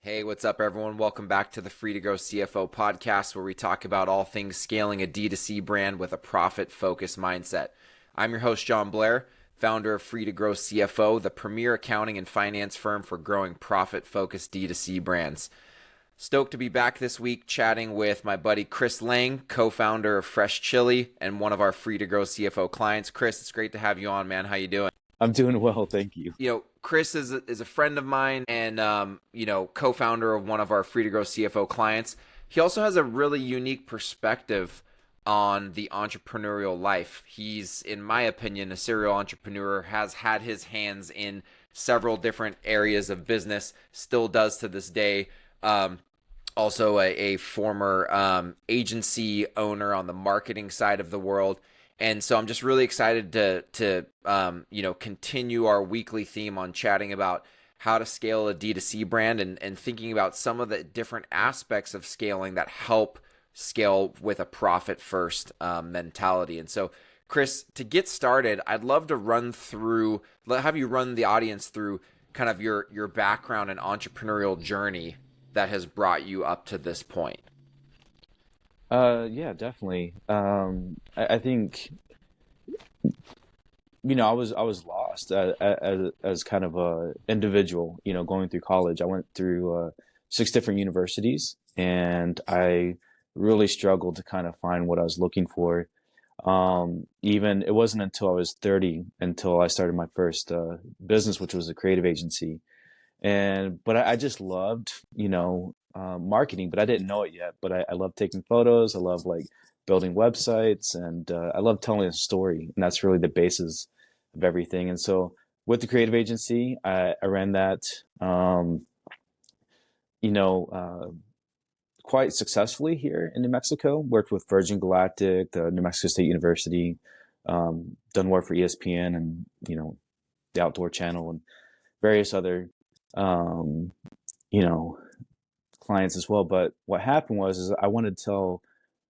Hey, what's up, everyone? Welcome back to the Free to Grow CFO podcast, where we talk about all things scaling a D2C brand with a profit-focused mindset. I'm your host, Jon Blair, founder of Free to Grow CFO, the premier accounting and finance firm for growing profit-focused D2C brands. Stoked to be back this week chatting with my buddy Chris Lang, co-founder of Fresh Chile and one of our Free to Grow CFO clients. Chris, it's great to have you on, man. How you doing? I'm doing well, thank you. Chris is a friend of mine and, co-founder of one of our Free to Grow CFO clients. He also has a really unique perspective on the entrepreneurial life. He's, in my opinion, a serial entrepreneur, has had his hands in several different areas of business, still does to this day. Also a former agency owner on the marketing side of the world. And so I'm just really excited to continue our weekly theme on chatting about how to scale a D2C brand and thinking about some of the different aspects of scaling that help scale with a profit first mentality. And so, Chris, to get started, I'd love to have you run the audience through kind of your background and entrepreneurial journey that has brought you up to this point. Yeah, definitely. I think, I was lost as kind of a individual, going through college. I went through six different universities, and I really struggled to kind of find what I was looking for. Even it wasn't until I was 30 until I started my first business, which was a creative agency. But I just loved, marketing, but I didn't know it yet. But I love taking photos. I love like building websites, and I love telling a story, and that's really the basis of everything. And so with the creative agency, I ran that, you know, uh, quite successfully here in New Mexico. Worked with Virgin Galactic, the New Mexico State University, done work for ESPN and the Outdoor Channel and various other um, you know clients as well. But what happened is I wanted to tell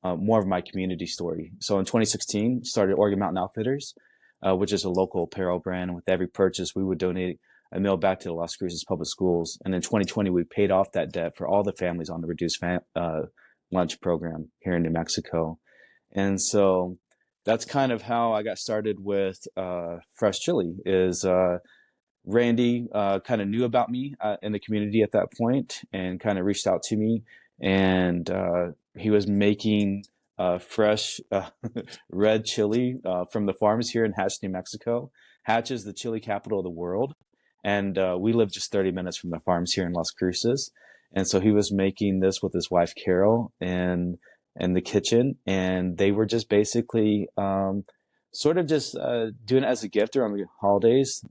more of my community story. So in 2016, started Oregon Mountain Outfitters, which is a local apparel brand. And with every purchase, we would donate a meal back to the Las Cruces Public Schools. And in 2020, we paid off that debt for all the families on the reduced lunch program here in New Mexico. And so that's kind of how I got started with Fresh Chili. Is Randy kind of knew about me in the community at that point and kind of reached out to me. And he was making fresh red chili from the farms here in Hatch, New Mexico. Hatch is the chili capital of the world. And we live just 30 minutes from the farms here in Las Cruces. And so he was making this with his wife, Carol, in the kitchen. And they were just basically sort of just doing it as a gift around the holidays,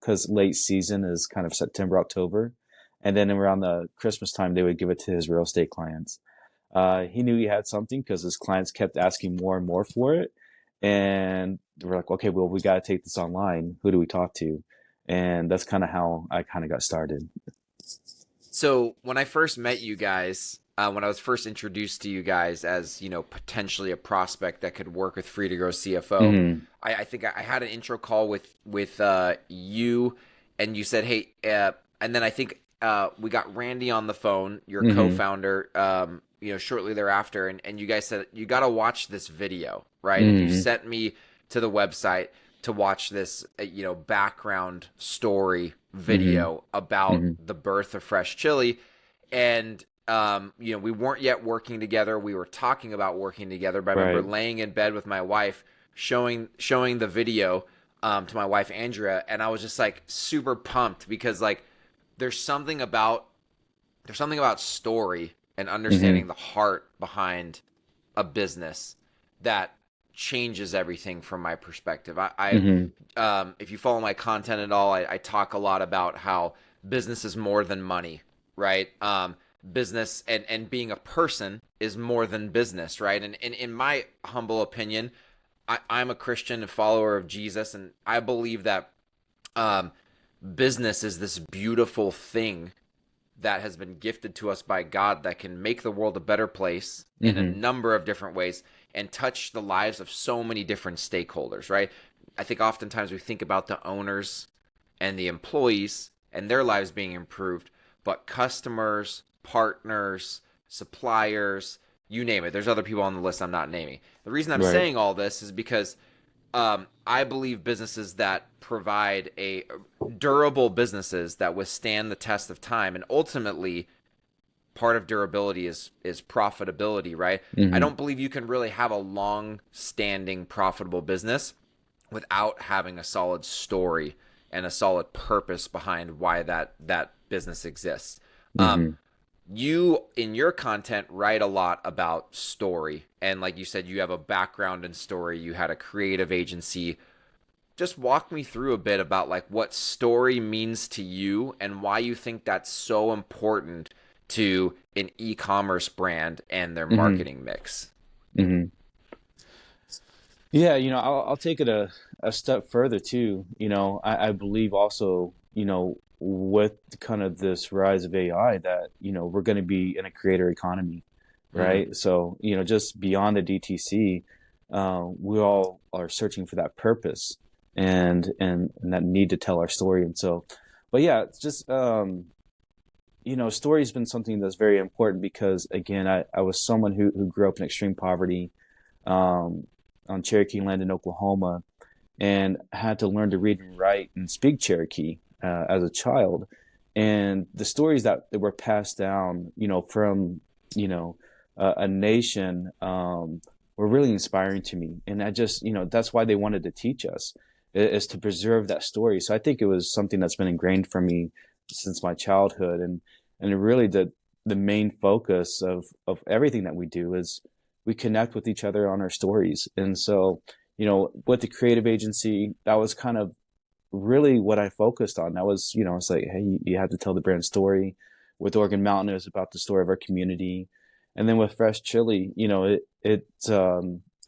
because late season is kind of September, October. And then around the Christmas time, they would give it to his real estate clients. He knew he had something because his clients kept asking more and more for it. And we're like, okay, well, we got to take this online. Who do we talk to? And that's kind of how I kind of got started. So when I first met you guys, when I was first introduced to you guys as, potentially a prospect that could work with Free to Grow CFO, Hmm. I think I had an intro call with you, and you said, hey, and then I think we got Randy on the phone, your Hmm. co-founder, shortly thereafter, and you guys said, you got to watch this video, right? And you Hmm. sent me to the website to watch this, background story Hmm. video about Hmm. the birth of Fresh Chili. And we weren't yet working together. We were talking about working together, but I remember Right. laying in bed with my wife, showing the video to my wife Andrea, and I was just like super pumped because like there's something about story and Hmm. understanding the heart behind a business that changes everything from my perspective. Hmm. If you follow my content at all, I talk a lot about how business is more than money, right? Business and being a person is more than business, right? And in my humble opinion, I'm a Christian and follower of Jesus, and I believe that um, business is this beautiful thing that has been gifted to us by God that can make the world a better place in a Hmm. number of different ways and touch the lives of so many different stakeholders, right? I think oftentimes we think about the owners and the employees and their lives being improved, but customers, partners, suppliers, you name it. There's other people on the list I'm not naming. The reason I'm Right. saying all this is because I believe businesses that provide a durable businesses that withstand the test of time, and ultimately part of durability is profitability, right? I Mm-hmm. don't believe you can really have a long-standing profitable business without having a solid story and a solid purpose behind why that business exists. Mm-hmm. You in your content write a lot about story, and like you said, you have a background in story. You had a creative agency. Just walk me through a bit about like what story means to you and why you think that's so important to an e-commerce brand and their Mm-hmm. marketing mix. Mm-hmm. Yeah, I'll take it a step further too. I believe also, with kind of this rise of AI that, we're going to be in a creator economy, Mm, right? So, just beyond the DTC, we all are searching for that purpose and that need to tell our story. And so, but yeah, it's just, story's been something that's very important because again, I was someone who grew up in extreme poverty. Um, on Cherokee land in Oklahoma, and had to learn to read and write and speak Cherokee as a child. And the stories that were passed down, from a nation, were really inspiring to me. And I just, that's why they wanted to teach us is to preserve that story. So I think it was something that's been ingrained for me since my childhood, and really the main focus of everything that we do is we connect with each other on our stories. And so, with the creative agency, that was kind of really what I focused on. That was, it's like, hey, you have to tell the brand story. With Oregon Mountain, it was about the story of our community. And then with Fresh Chile, it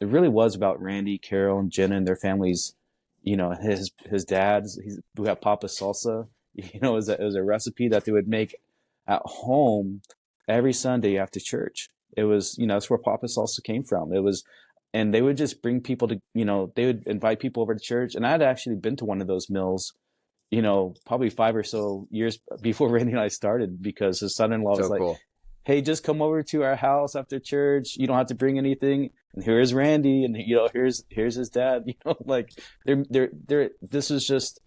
really was about Randy, Carol, and Jenna and their families. His dad's, we got Papa Salsa. It was a recipe that they would make at home every Sunday after church. It was, that's where Papa Salsa came from. It was, and they would just bring people to, they would invite people over to church. And I had actually been to one of those mills, probably 5 or so years before Randy and I started, because his son-in-law was so like, cool. hey, just come over to our house after church. You don't have to bring anything. And here's Randy, and here's his dad. Like this was just,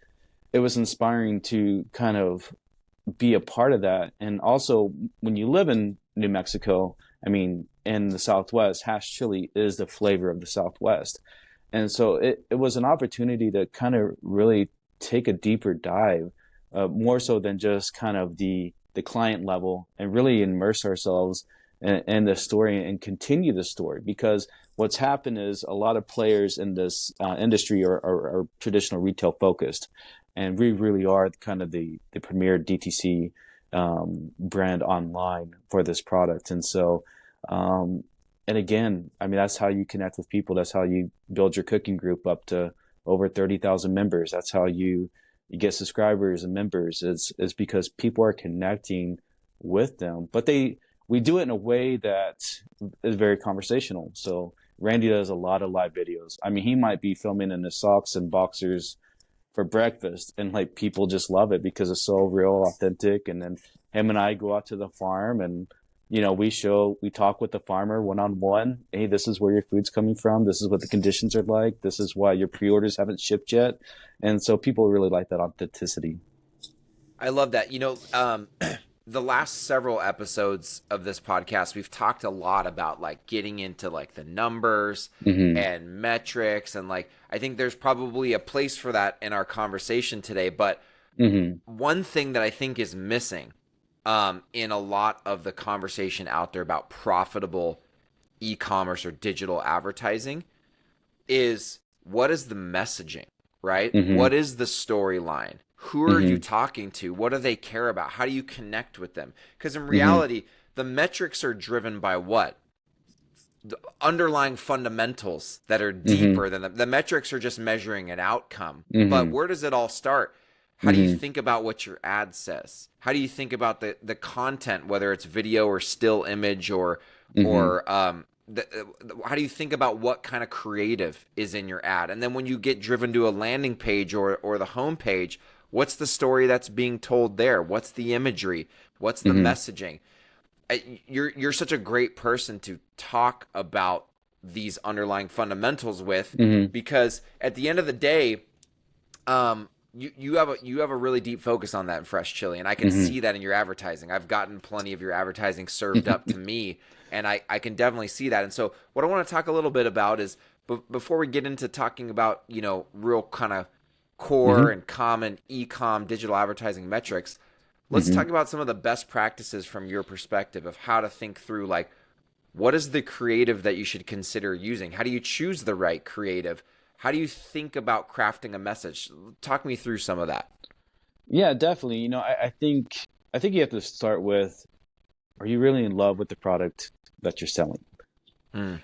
it was inspiring to kind of be a part of that. And also, when you live in New Mexico, I mean, in the Southwest, hash chili is the flavor of the Southwest. And so it was an opportunity to kind of really take a deeper dive, more so than just kind of the client level, and really immerse ourselves in the story and continue the story. Because what's happened is a lot of players in this industry are traditional retail focused, and we really are kind of the premier DTC brand online for this product. And so, and again, I mean, that's how you connect with people. That's how you build your cooking group up to over 30,000 members. That's how you get subscribers and members. It's because people are connecting with them, but we do it in a way that is very conversational. So Randy does a lot of live videos. I mean, he might be filming in his socks and boxers for breakfast, and like people just love it because it's so real, authentic. And then him and I go out to the farm, and we talk with the farmer one on one. Hey, this is where your food's coming from. This is what the conditions are like. This is why your pre-orders haven't shipped yet. And so people really like that authenticity. I love that. The last several episodes of this podcast, we've talked a lot about like getting into like the numbers Mm-hmm. and metrics. And like, I think there's probably a place for that in our conversation today. But Mm-hmm. one thing that I think is missing in a lot of the conversation out there about profitable e-commerce or digital advertising is what is the messaging, right? Mm-hmm. What is the storyline? Who are you Mm-hmm. talking to? What do they care about? How do you connect with them? Because in Mm-hmm. reality, the metrics are driven by what? The underlying fundamentals that are Mm-hmm. deeper than the metrics are just measuring an outcome. But Mm-hmm. where does it all start? How do you Mm-hmm. think about what your ad says? How do you think about the content, whether it's video or still image Mm-hmm. or how do you think about what kind of creative is in your ad? And then when you get driven to a landing page or the home page, What's the story that's being told there? What's the imagery? What's the Mm-hmm. messaging? You're such a great person to talk about these underlying fundamentals with, Mm-hmm. because at the end of the day, you have a really deep focus on that in Fresh Chili, and I can Mm-hmm. see that in your advertising. I've gotten plenty of your advertising served up to me, and I can definitely see that. And so, what I want to talk a little bit about is, before we get into talking about, real kind of core Mm-hmm. and common e-com digital advertising metrics, let's Mm-hmm. talk about some of the best practices from your perspective of how to think through, like, what is the creative that you should consider using? How do you choose the right creative? How do you think about crafting a message? Talk me through some of that. Yeah, definitely. I think you have to start with, are you really in love with the product that you're selling? Mm.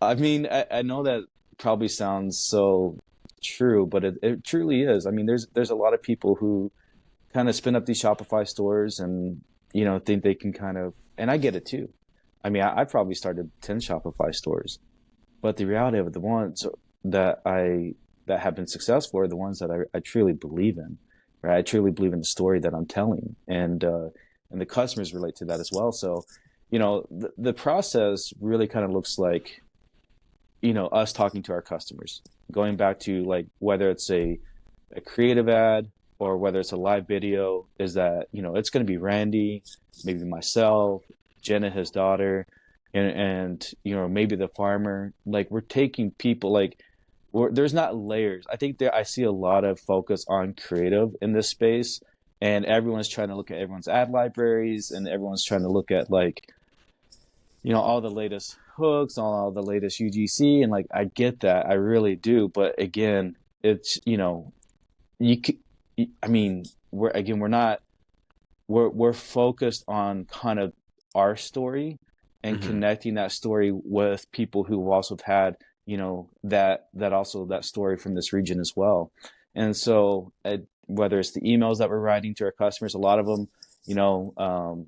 I mean, I know that probably sounds so true, but it truly is. I mean, there's a lot of people who kind of spin up these Shopify stores and think they can kind of, and I get it too. I mean, I probably started 10 Shopify stores, but the reality of it, the ones that I that have been successful are the ones that I truly believe in, right? I truly believe in the story that I'm telling, and the customers relate to that as well. So, the process really kind of looks like, us talking to our customers, going back to like whether it's a creative ad or whether it's a live video, is that, it's going to be Randy, maybe myself, Jenna, his daughter, and maybe the farmer. Like, we're taking people, like, there's not layers. I think I see a lot of focus on creative in this space, and everyone's trying to look at everyone's ad libraries, and everyone's trying to look at, like, all the latest hooks, all the latest UGC, and like, I get that, I really do. But again, it's, you c- I mean, we're not, we're focused on kind of our story and Hmm. connecting that story with people who also have had, that story from this region as well. And so, whether it's the emails that we're writing to our customers, a lot of them,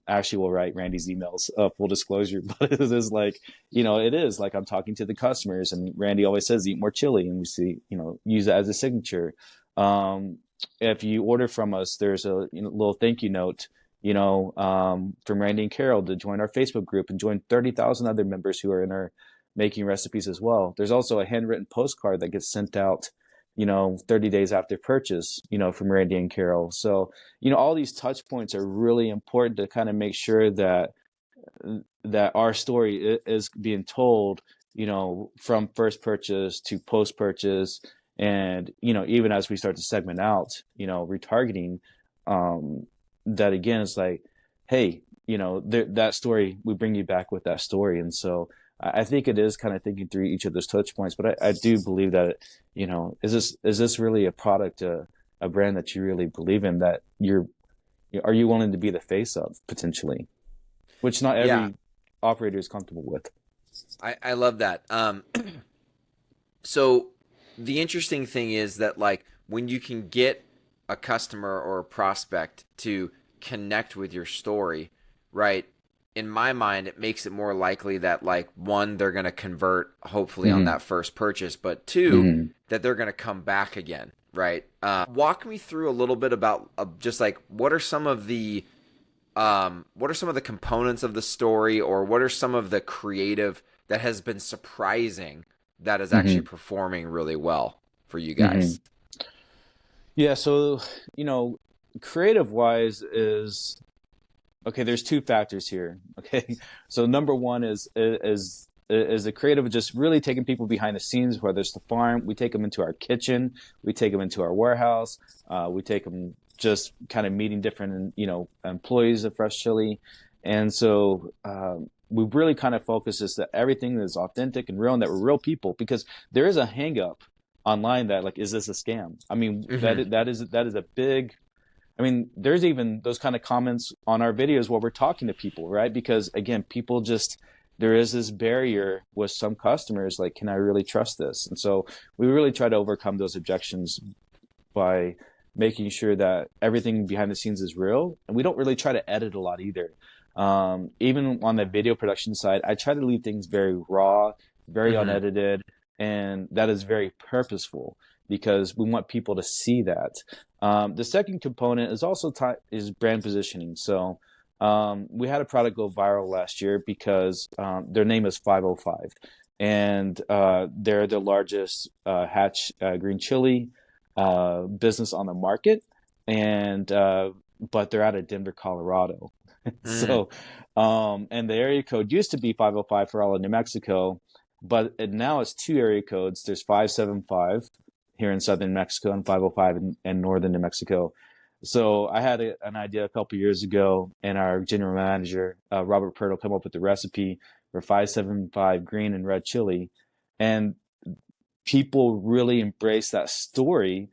actually will write Randy's emails, full disclosure, but it is like, it is like I'm talking to the customers, and Randy always says, eat more chili. And we see, use that as a signature. Um, if you order from us, there's a little thank you note, from Randy and Carol, to join our Facebook group and join 30,000 other members who are in our making recipes as well. There's also a handwritten postcard that gets sent out, 30 days after purchase, from Randy and Carol. So, all these touch points are really important to kind of make sure that our story is being told, from first purchase to post purchase. And, even as we start to segment out, retargeting, that again is like, hey, that story, we bring you back with that story. And so I think it is kind of thinking through each of those touch points, but I do believe that, is this really a product, a brand that you really believe in, that are you willing to be the face of, potentially, which not Yeah, every operator is comfortable with. I love that. So the interesting thing is that, like, when you can get a customer or a prospect to connect with your story, right? In my mind, it makes it more likely that, like, one, they're going to convert hopefully on Mm-hmm. that first purchase, but two, Mm-hmm. that they're going to come back again, right? Walk me through a little bit about, just like, what are some of the components of the story, or what are some of the creative that has been surprising that is actually Mm-hmm. performing really well for you Mm-hmm. guys? Yeah. So, creative wise is, okay, there's two factors here. Okay. So number one is the creative of just really taking people behind the scenes, whether it's the farm, we take them into our kitchen, we take them into our warehouse, we take them just kind of meeting different, employees of Fresh Chili. And so, we really kind of focus is that everything is authentic and real, and that we're real people, because there is a hang up online that, like, is this a scam? I mean, Hmm. that is a big, I mean, there's even those kind of comments on our videos where we're talking to people, right? Because again, people just, there is this barrier with some customers, like, can I really trust this? And so we really try to overcome those objections by making sure that everything behind the scenes is real. And we don't really try to edit a lot either. Even on the video production side, I try to leave things very raw, very Hmm. unedited, and that is very purposeful, because we want people to see that. The second component is also is brand positioning. So we had a product go viral last year because their name is 505, and they're the largest hatch green chili business on the market, and but they're out of Denver, Colorado. Mm. So, and the area code used to be 505 for all of New Mexico, but now it's two area codes. There's 575 here in southern Mexico and 505 in northern New Mexico. So I had an idea a couple years ago, and our general manager, Robert Purtle, come up with the recipe for 575 green and red chili. And people really embrace that story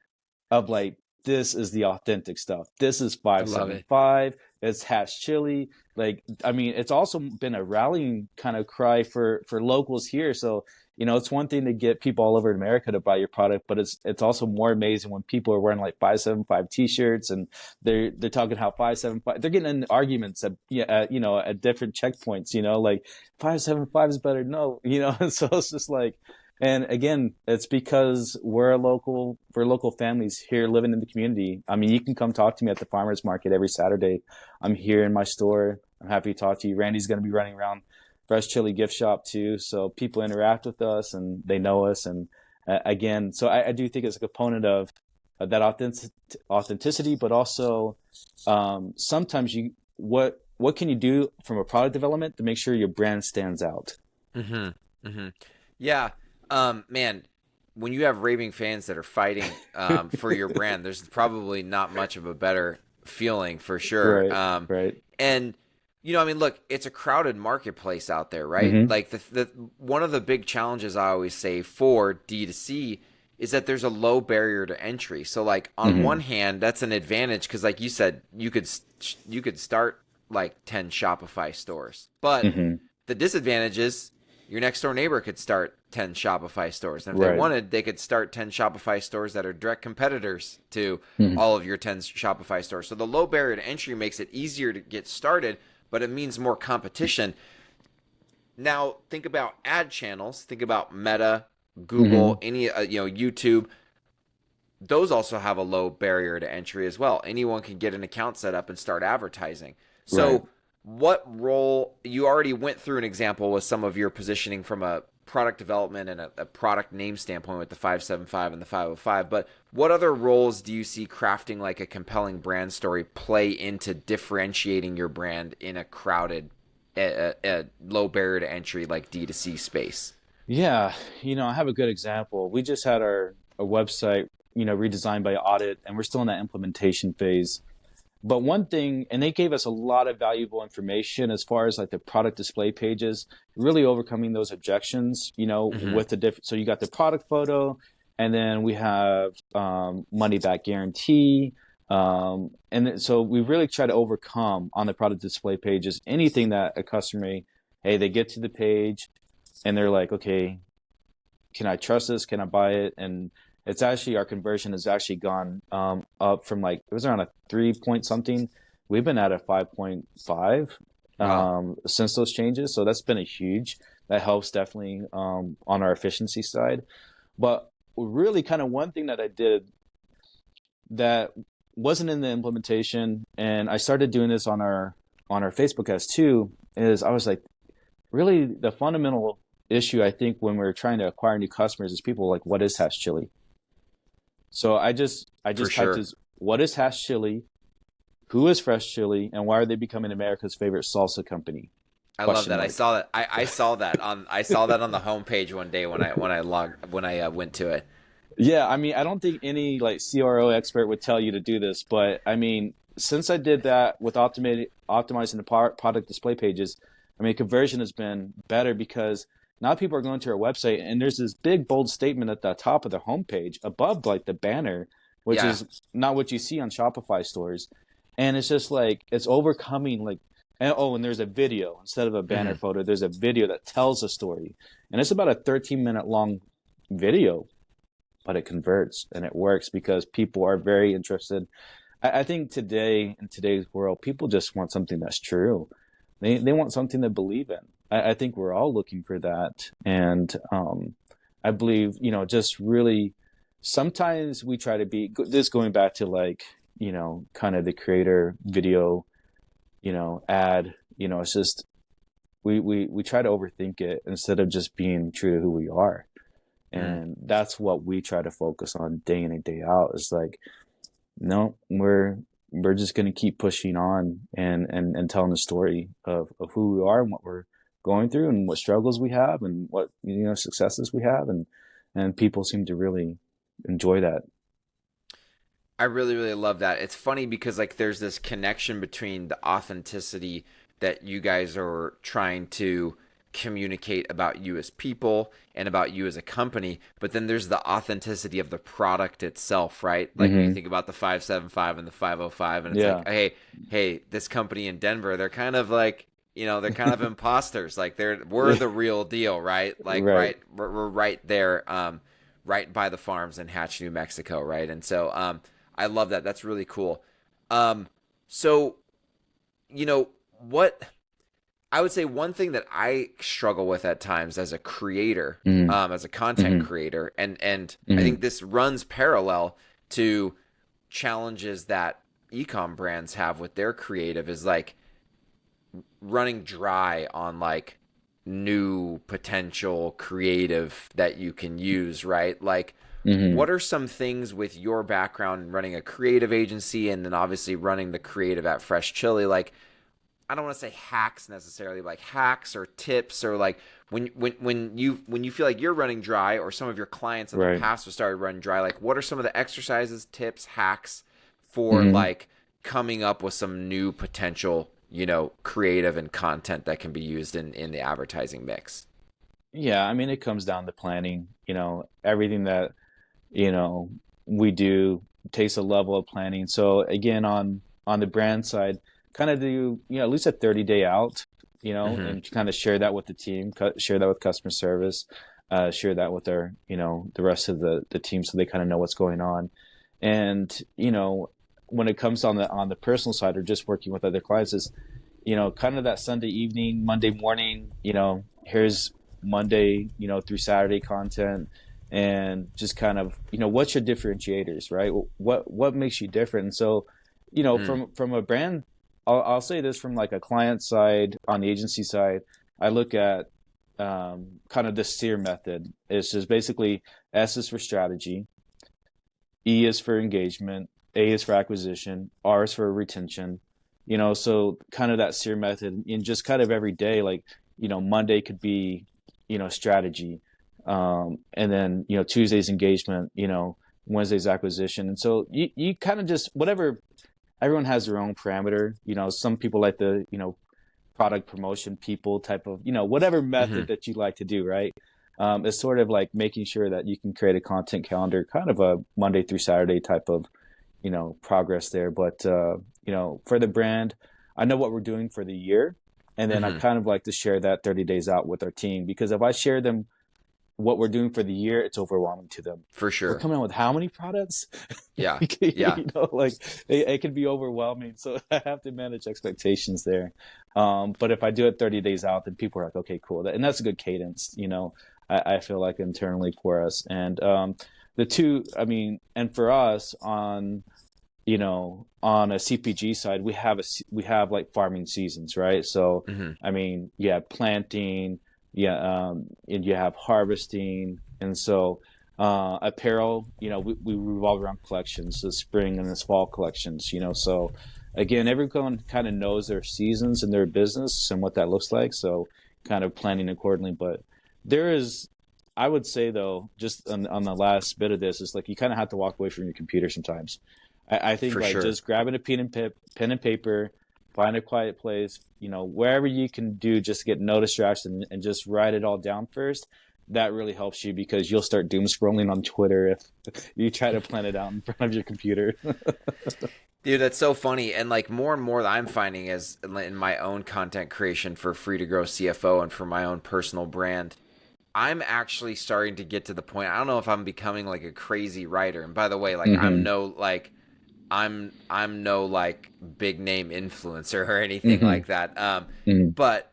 of like, this is the authentic stuff. This is I love it. 575. It's hatch chili. Like, I mean, it's also been a rallying kind of cry for locals here. So, it's one thing to get people all over America to buy your product, but it's also more amazing when people are wearing like 575 t-shirts, and they're talking how 575, they're getting in arguments at different checkpoints, like 575 is better. No, so it's just like, and again, it's because we're local families here living in the community. I mean, you can come talk to me at the farmers market every Saturday. I'm here in my store. I'm happy to talk to you. Randy's going to be running around Fresh Chile gift shop too. So people interact with us and they know us. And again, so I do think it's a component of that authenticity, but also sometimes what can you do from a product development to make sure your brand stands out? Mm-hmm. Mm-hmm. Yeah. Man, when you have raving fans that are fighting for your brand, there's probably not much of a better feeling for sure. Right, right. And I mean, look, it's a crowded marketplace out there, right? Mm-hmm. Like the one of the big challenges I always say for D2C is that there's a low barrier to entry. So like on Mm-hmm. one hand, that's an advantage because like you said, you could start like 10 Shopify stores. But Mm-hmm. the disadvantage is your next door neighbor could start 10 Shopify stores. And if they Right. wanted, they could start 10 Shopify stores that are direct competitors to Mm-hmm. all of your 10 Shopify stores. So the low barrier to entry makes it easier to get started, but it means more competition. Now, think about ad channels. Think about Meta, Mm-hmm. Google, any YouTube. Those also have a low barrier to entry as well. Anyone can get an account set up and start advertising. Right. So, what role you already went through an example with some of your positioning from a product development and a product name standpoint with the 575 and the 505, but what other roles do you see crafting like a compelling brand story play into differentiating your brand in a crowded, a low barrier to entry like D2C space? Yeah, I have a good example. We just had our website, redesigned by audit, and we're still in that implementation phase. But one thing, and they gave us a lot of valuable information as far as like the product display pages, really overcoming those objections, Mm-hmm. with the different. So you got the product photo, and then we have money back guarantee. So we really try to overcome on the product display pages anything that a customer, hey, they get to the page and they're like, okay, can I trust this? Can I buy it? And it's actually, our conversion has actually gone up from like, it was around a 3 point something. We've been at a 5.5 Wow. since those changes. So that's been that helps definitely on our efficiency side. But really kind of one thing that I did that wasn't in the implementation, and I started doing this on our Facebook ads too, is I was like, really the fundamental issue I think when we're trying to acquire new customers is people like, what is hash chili? So I For just typed sure. this, what is hash chili? Who is Fresh Chile, and why are they becoming America's favorite salsa company? I love Question that. I mark. saw that. I saw that on the homepage one day when I went to it. Yeah, I mean, I don't think any like CRO expert would tell you to do this, but I mean, since I did that with optimizing the product display pages, I mean, conversion has been better because now people are going to our website and there's this big bold statement at the top of the homepage above like the banner, which Yeah. is not what you see on Shopify stores. And it's just like it's overcoming like, and there's a video instead of a banner Hmm. photo. There's a video that tells a story, and it's about a 13-minute long video, but it converts and it works because people are very interested. I think today, in today's world, people just want something that's true. They want something to believe in. I think we're all looking for that. And I believe, just really sometimes we try to be this, going back to like, kind of the creator video, ad, it's just, we try to overthink it instead of just being true to who we are. Mm. And that's what we try to focus on day in and day out. Is like, no, we're just going to keep pushing on and telling the story of who we are and what we're going through and what struggles we have and what, successes we have. And people seem to really enjoy that. I really, really love that. It's funny because like there's this connection between the authenticity that you guys are trying to communicate about you as people and about you as a company, but then there's the authenticity of the product itself, right? Like when you think about the 575 and the 505, and it's Yeah. like, hey, this company in Denver, they're kind of like, they're kind of imposters. Like we're the real deal, right? Like Right. we're right there, right by the farms in Hatch, New Mexico, right? And so, I love that. That's really cool. So, what I would say one thing that I struggle with at times as a creator, Mm-hmm. as a content creator, and I Mm-hmm. think this runs parallel to challenges that ecom brands have with their creative, is like running dry on like new potential creative that you can use, right? Like, Mm-hmm. what are some things with your background running a creative agency and then obviously running the creative at Fresh Chile? Like, I don't want to say hacks necessarily, like hacks or tips, or like when you feel like you're running dry, or some of your clients in the Right. past have started running dry, like what are some of the exercises, tips, hacks for Mm-hmm. like coming up with some new potential, creative and content that can be used in the advertising mix? Yeah. I mean, it comes down to planning, everything that, you know, we do takes a level of planning. So again, on the brand side, kind of do, at least a 30-day out, Mm-hmm. and kind of share that with the team, share that with customer service, share that with our, the rest of the team, so they kind of know what's going on. And, when it comes on the personal side, or just working with other clients, is, kind of that Sunday evening, Monday morning, here's Monday, through Saturday content, and just kind of, what's your differentiators, right? What makes you different? And so, Mm. from a brand, I'll say this, from like a client side, on the agency side, I look at, kind of the SEER method. It's just basically, S is for strategy, E is for engagement, A is for acquisition, R is for retention. So kind of that SEER method in just kind of every day, like, Monday could be, strategy. And then, Tuesday's engagement, Wednesday's acquisition. And so you kind of just, whatever, everyone has their own parameter. Some people like the, product promotion people type of, whatever Mm-hmm. method that you like to do, right? It's sort of like making sure that you can create a content calendar, kind of a Monday through Saturday type of, progress there. But, for the brand, I know what we're doing for the year. And then I Mm-hmm. kind of like to share that 30 days out with our team, because if I share them what we're doing for the year, it's overwhelming to them. For We're sure. coming out with how many products? Yeah. Yeah. Like, it can be overwhelming. So I have to manage expectations there. But if I do it 30 days out, then people are like, okay, cool. And that's a good cadence, I feel like, internally for us. And the two, I mean, and for us on a CPG side, we have like farming seasons, right? So, Mm-hmm. I mean, yeah, planting, yeah, and you have harvesting, and so apparel, we revolve around collections, the spring and the fall collections, so again, everyone kind of knows their seasons and their business and what that looks like, so kind of planning accordingly. But there is, I would say though, just on the last bit of this, is like, you kind of have to walk away from your computer sometimes. I think For like sure. just grabbing a pen and paper, find a quiet place, wherever you can do, just get no distraction, and just write it all down first. That really helps you, because you'll start doom scrolling on Twitter if you try to plan it out in front of your computer. Dude, that's so funny. And like more and more that I'm finding is in my own content creation for Free to Grow CFO and for my own personal brand, I'm actually starting to get to the point. I don't know if I'm becoming like a crazy writer. And by the way, like Mm-hmm. I'm no big name influencer or anything Mm-hmm. like that. Mm-hmm. But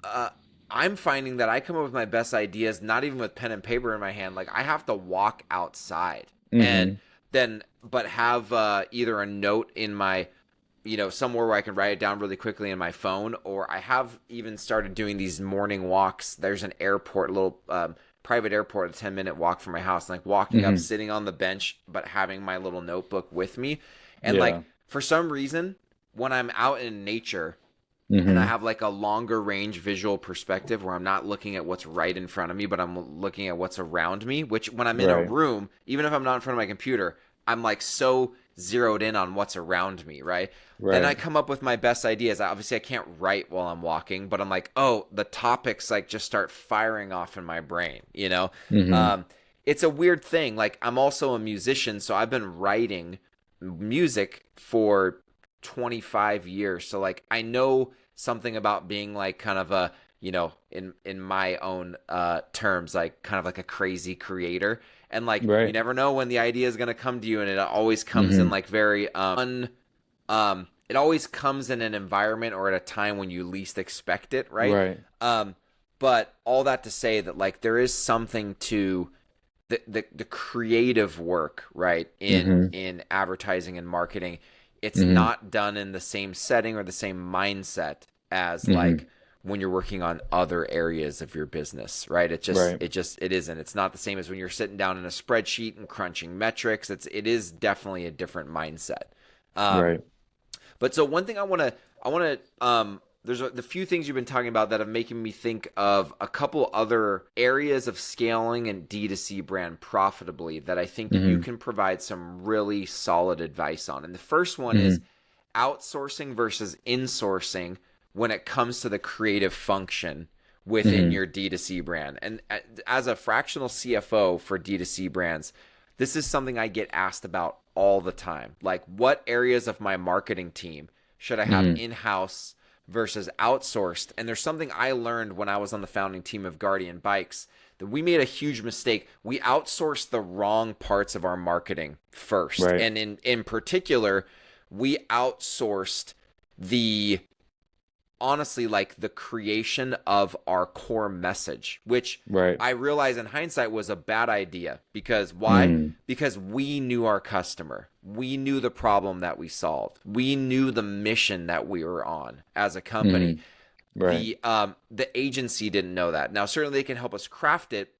uh I'm finding that I come up with my best ideas not even with pen and paper in my hand. Like I have to walk outside and Hmm. then but have either a note in my somewhere where I can write it down really quickly in my phone, or I have even started doing these morning walks. There's an airport, a little private airport, a 10-minute walk from my house, and like walking up, Hmm. sitting on the bench, but having my little notebook with me. And like Yeah. for some reason, when I'm out in nature and I Hmm. have like a longer range visual perspective where I'm not looking at what's right in front of me, but I'm looking at what's around me, which when I'm in a Right. room, even if I'm not in front of my computer, I'm like so zeroed in on what's around me, right? Then I Right. come up with my best ideas. Obviously, I can't write while I'm walking, but I'm like, oh, the topics like just start firing off in my brain, you know? Hmm. Um, it's a weird thing. Like, I'm also a musician, so I've been writing music for 25 years. So, like, I know something about being like kind of a, in my own terms, like kind of like a crazy creator. And like, you Right. never know when the idea is going to come to you. And it always comes in Hmm. like very, it always comes in an environment or at a time when you least expect it, right? Right. Um, but all that to say that like there is something to the creative work, right, Hmm. in advertising and marketing. It's Hmm. not done in the same setting or the same mindset as Hmm. like when you're working on other areas of your business, right? Right. It isn't. It's not the same as when you're sitting down in a spreadsheet and crunching metrics. It is definitely a different mindset. Um, Right. but so one thing I want to there's the few things you've been talking about that have making me think of a couple other areas of scaling and D2C brand profitably that I think you Hmm. can provide some really solid advice on. And the first one is Hmm. outsourcing versus insourcing when it comes to the creative function within Hmm. your D2C brand. And as a fractional CFO for D2C brands, this is something I get asked about all the time. Like, what areas of my marketing team should I have Hmm. in house versus outsourced? And there's something I learned when I was on the founding team of Guardian Bikes that we made a huge mistake. We outsourced the wrong parts of our marketing first. Right. And in particular, we outsourced the honestly like the creation of our core message, which Right. I realize in hindsight was a bad idea. Because why? Mm. Because we knew our customer. We knew the problem that we solved. We knew the mission that we were on as a company. Hmm. Right. The agency didn't know that. Now certainly they can help us craft it,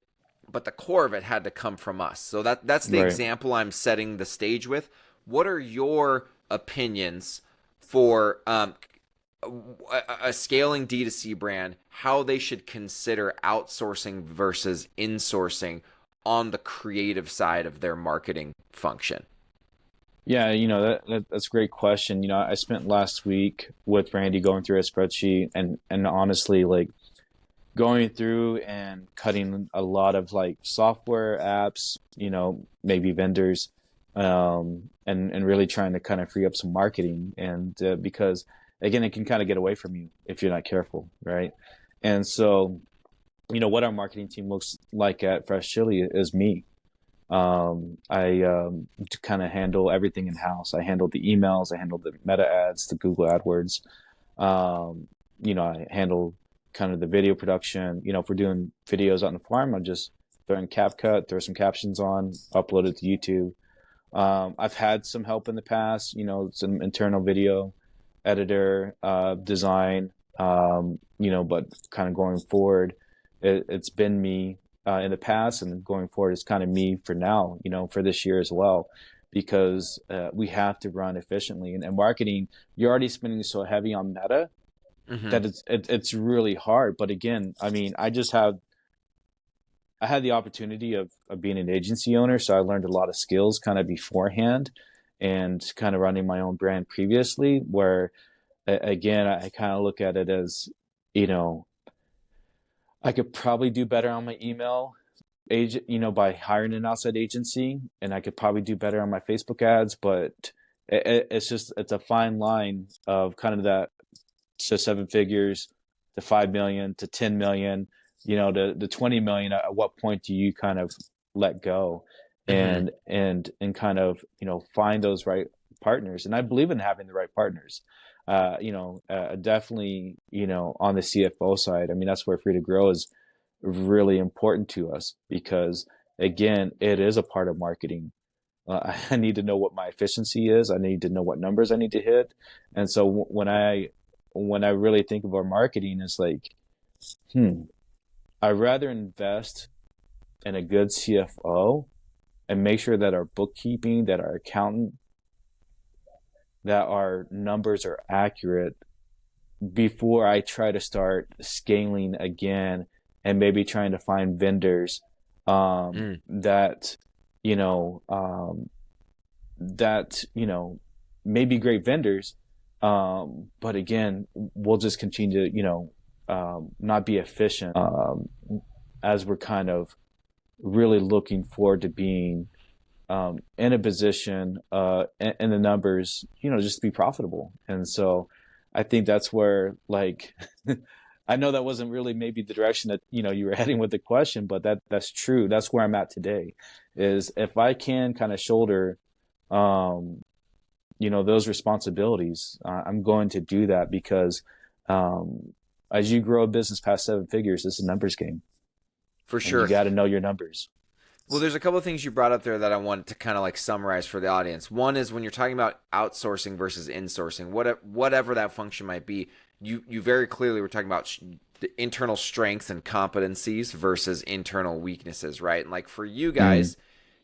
but the core of it had to come from us. So that's the Right. example I'm setting the stage with. What are your opinions for a scaling D2C brand, how they should consider outsourcing versus insourcing on the creative side of their marketing function? Yeah, that's a great question. I spent last week with Randy going through a spreadsheet and honestly like going through and cutting a lot of like software apps, maybe vendors, and really trying to kind of free up some marketing and because again, it can kind of get away from you if you're not careful, right? And so, what our marketing team looks like at Fresh Chile is me. I kind of handle everything in house. I handle the emails, I handle the meta ads, the Google AdWords. I handle kind of the video production. If we're doing videos on the farm, I'm just throwing CapCut, throw some captions on, upload it to YouTube. I've had some help in the past, some internal video editor, design, but kind of going forward, it's been me in the past, and going forward, it's kind of me for now, for this year as well, because we have to run efficiently. And marketing, you're already spending so heavy on meta Mm-hmm. that it's really hard. But again, I mean, I had the opportunity of being an agency owner, so I learned a lot of skills kind of beforehand and kind of running my own brand previously, where again, I kind of look at it as, you know, I could probably do better on my email agent, by hiring an outside agency, and I could probably do better on my Facebook ads, but it's a fine line of kind of that to seven figures to 5 million to 10 million, to 20 million. At what point do you kind of let go Mm-hmm. and kind of find those right partners? And I believe in having the right partners. definitely, on the CFO side, I mean, that's where Free to Grow is really important to us because, again, it is a part of marketing. I need to know what my efficiency is. I need to know what numbers I need to hit. And so when I really think of our marketing, it's like, I'd rather invest in a good CFO and make sure that our bookkeeping, that our accountant, that our numbers are accurate before I try to start scaling again and maybe trying to find vendors that you know that may be great vendors, but again, we'll just continue to not be efficient as we're kind of really looking forward to being in a position in the numbers, just to be profitable. And so I think that's where, like, I know that wasn't really maybe the direction that, you were heading with the question, but that's true. That's where I'm at today is if I can kind of shoulder, those responsibilities, I'm going to do that because as you grow a business past 7 figures, it's a numbers game For and you sure. got to know your numbers. Well, there's a couple of things you brought up there that I want to kind of like summarize for the audience. One is when you're talking about outsourcing versus insourcing, whatever that function might be, you very clearly were talking about the internal strengths and competencies versus internal weaknesses, right? And like for you guys,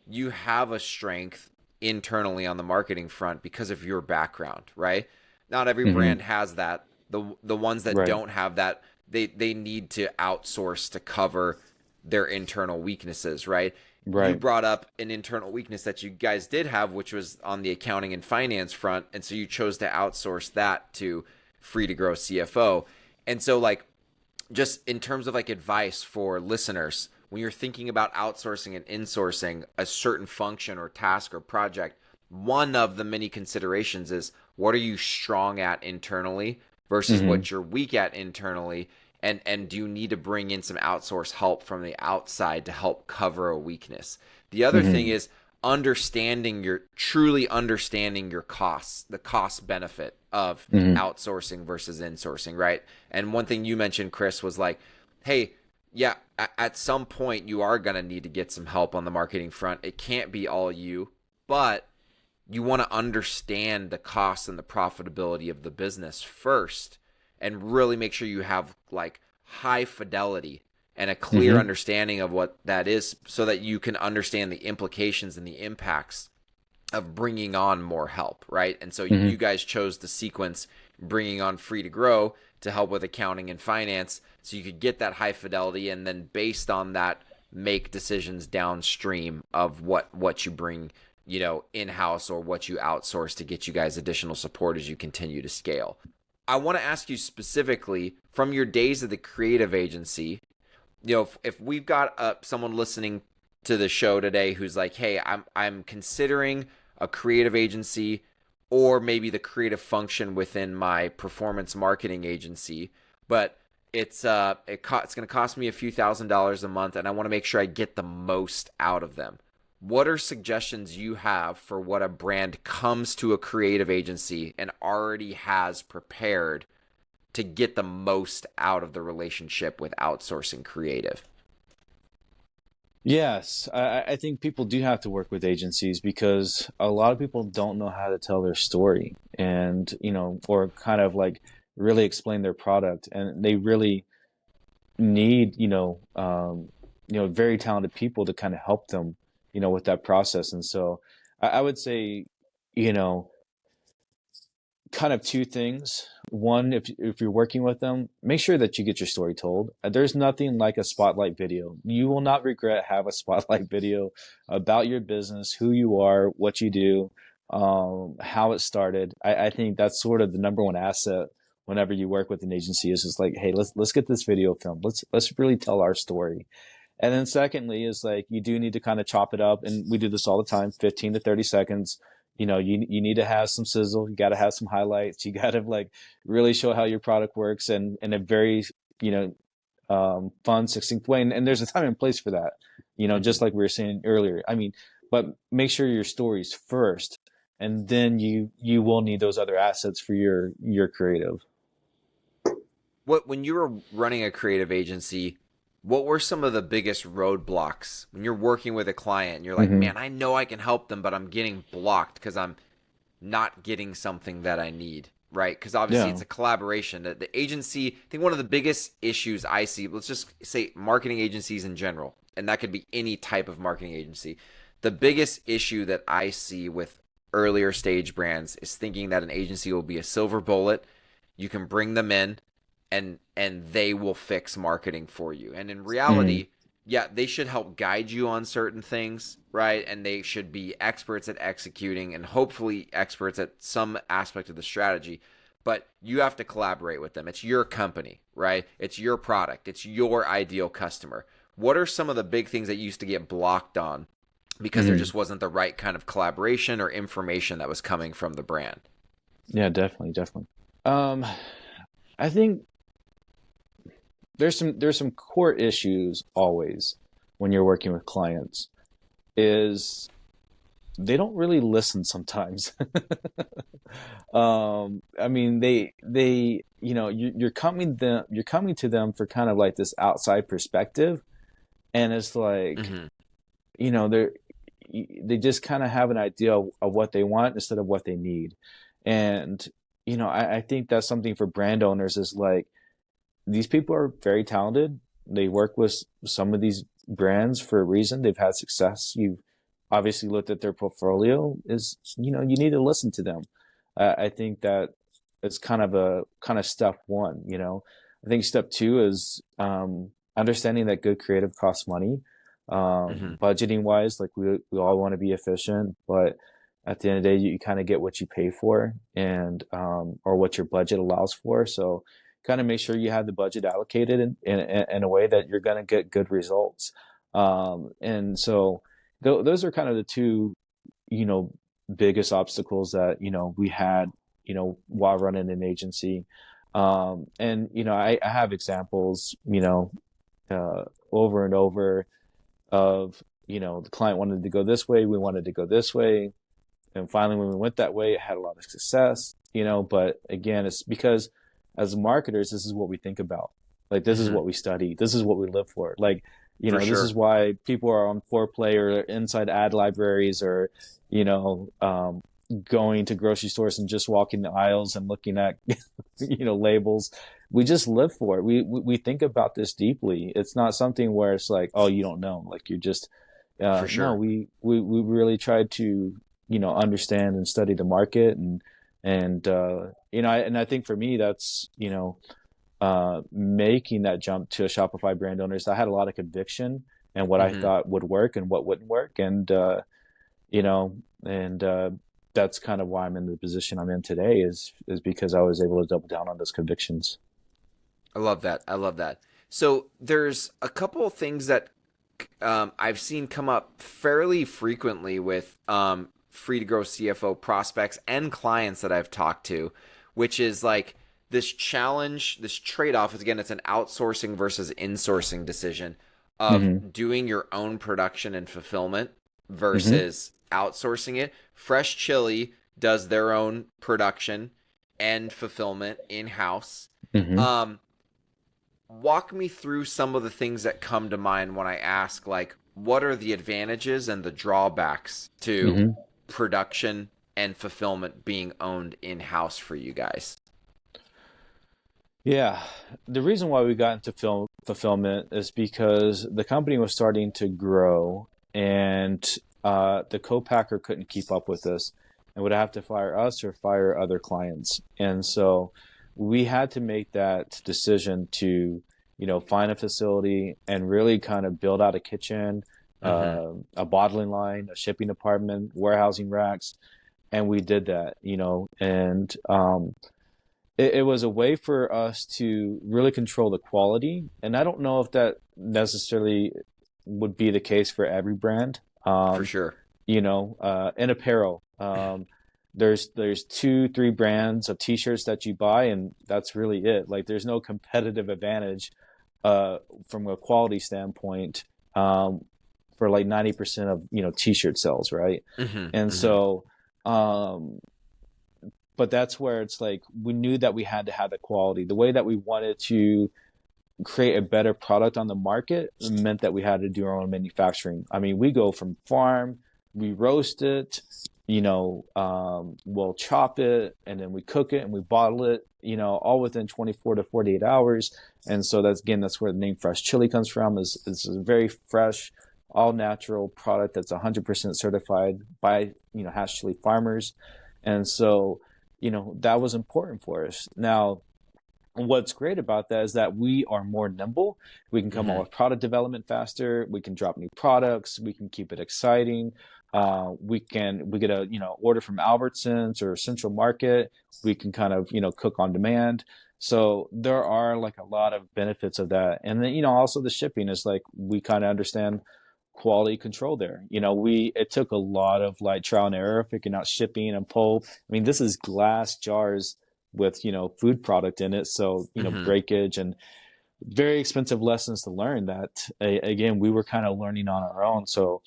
you have a strength internally on the marketing front because of your background, right? Not every brand has that. The ones that Right. don't have that, they need to outsource to cover their internal weaknesses, right? You Right. brought up an internal weakness that you guys did have, which was on the accounting and finance front. And so you chose to outsource that to Free to Grow CFO. And so, like, just in terms of like advice for listeners, when you're thinking about outsourcing and insourcing a certain function or task or project, one of the many considerations is what are you strong at internally versus hmm what you're weak at internally, and do you need to bring in some outsource help from the outside to help cover a weakness. The other thing hmm is understanding your costs, the cost benefit of hmm outsourcing versus insourcing, right? And one thing you mentioned, Chris, was like, hey, yeah, at some point you are going to need to get some help on the marketing front. It can't be all you, but you want to understand the costs and the profitability of the business first and really make sure you have like high fidelity and a clear hmm understanding of what that is so that you can understand the implications and the impacts of bringing on more help, right? And so you hmm guys chose the sequence bringing on Free to Grow to help with accounting and finance so you could get that high fidelity and then based on that make decisions downstream of what you bring, in-house or what you outsource to get you guys additional support as you continue to scale. I want to ask you specifically from your days of the creative agency, if we've got someone listening to the show today who's like, hey, I'm considering a creative agency or maybe the creative function within my performance marketing agency, but it's going to cost me a few $1,000s a month, and I want to make sure I get the most out of them. What are suggestions you have for what a brand comes to a creative agency and already has prepared to get the most out of the relationship with outsourcing creative? Yes, I think people do have to work with agencies because a lot of people don't know how to tell their story and, or kind of like really explain their product. And they really need, very talented people to kind of help them, with that process. And so I would say, you know, kind of two things. One, if you're working with them, make sure that you get your story told. There's nothing like a spotlight video. You will not regret have a spotlight video about your business, who you are, what you do, how it started. I think that's sort of the number one asset whenever you work with an agency is just like, hey, let's get this video filmed. Let's really tell our story. And then secondly is like you do need to kind of chop it up, and we do this all the time, 15 to 30 seconds. You need to have some sizzle, you got to have some highlights, you got to like really show how your product works and in a very, you fun, succinct way. And there's a time and place for that, Mm-hmm. just like we were saying earlier. I mean, but make sure your story's first and then you will need those other assets for your creative. When you were running a creative agency, what were some of the biggest roadblocks when you're working with a client and you're like, Hmm. man, I know I can help them, but I'm getting blocked because I'm not getting something that I need, right? Because obviously Yeah. it's a collaboration. The agency, I think one of the biggest issues I see, let's just say marketing agencies in general, and that could be any type of marketing agency. The biggest issue that I see with earlier stage brands is thinking that an agency will be a silver bullet. You can bring them in and they will fix marketing for you. And in Hmm. reality, yeah, they should help guide you on certain things, right? And they should be experts at executing and hopefully experts at some aspect of the strategy. But you have to collaborate with them. It's your company, right? It's your product. It's your ideal customer. What are some of the big things that used to get blocked on because there Hmm. just wasn't the right kind of collaboration or information that was coming from the brand? Yeah, definitely, definitely. Um, I think there's some core issues always when you're working with clients is they don't really listen sometimes. I mean, you're coming to them for kind of like this outside perspective, and it's like, Mm-hmm. you know, they just kind of have an idea of what they want instead of what they need. And, I think that's something for brand owners is like, these people are very talented. They work with some of these brands for a reason. They've had success. You've obviously looked at their portfolio. You need to listen to them. I think that it's kind of step one. I think step two is understanding that good creative costs money. Mm-hmm. Budgeting wise, like we all want to be efficient, but at the end of the day, you kind of get what you pay for and or what your budget allows for. So kind of make sure you have the budget allocated in a way that you're going to get good results. And so those are kind of the two, you know, biggest obstacles that, we had, while running an agency. And, I have examples, over and over of, the client wanted to go this way, we wanted to go this way. And finally, when we went that way, it had a lot of success, but again, it's because as marketers, this is what we think about. Like, this is Mm-hmm. what we study. This is what we live for. Like, For this is sure. why people are on Foreplay or inside ad libraries or, you know, going to grocery stores and just walking the aisles and looking at, labels. We just live for it. We think about this deeply. It's not something where it's like, oh, you don't know. Like, you're just, For no, sure. we really tried to, understand and study the market and I think for me that's making that jump to a Shopify brand owner. So I had a lot of conviction and what I Mm-hmm. thought would work and what wouldn't work, and you know, and that's kind of why I'm in the position I'm in today is because I was able to double down on those convictions. I love that. I love that. So there's a couple of things that I've seen come up fairly frequently with free to grow CFO prospects and clients that I've talked to, which is like this challenge, this trade off. Again, it's an outsourcing versus insourcing decision of Mm-hmm. doing your own production and fulfillment Mm-hmm. versus outsourcing it. Fresh Chile does their own production and fulfillment in house. Mm-hmm. Um, Walk me through some of the things that come to mind when I ask, like, what are the advantages and the drawbacks to Mm-hmm. production and fulfillment being owned in house for you guys? Yeah, the reason why we got into film fulfillment is because the company was starting to grow, and the co-packer couldn't keep up with us, and would have to fire us or fire other clients. And so we had to make that decision to, find a facility and really kind of build out a kitchen, Mm-hmm. a bottling line, a shipping department, warehousing racks, and we did that, and it was a way for us to really control the quality. And I don't know if that necessarily would be the case for every brand. For sure. In apparel, there's two, three brands of t-shirts that you buy, and that's really it. Like, there's no competitive advantage uh, from a quality standpoint for like 90% of t-shirt sales, right? Mm-hmm. And Mm-hmm. so Um, but that's where it's like we knew that we had to have the quality. The way that we wanted to create a better product on the market meant that we had to do our own manufacturing. I mean, we go from farm, we roast it, we'll chop it, and then we cook it and we bottle it, all within 24 to 48 hours. And so that's where the name Fresh Chile comes from. Is a very fresh, all natural product that's 100% certified by Hass Chile farmers. And so that was important for us. Now, what's great about that is that we are more nimble. We can come Mm-hmm. up with product development faster. We can drop new products. We can keep it exciting. We get a order from Albertsons or Central Market. We can kind of cook on demand. So there are like a lot of benefits of that. And then also the shipping is like we kind of understand quality control there. It took a lot of like trial and error figuring out shipping and pulp. I mean, this is glass jars with food product in it, so Mm-hmm. breakage and very expensive lessons to learn that again we were kind of learning on our own. So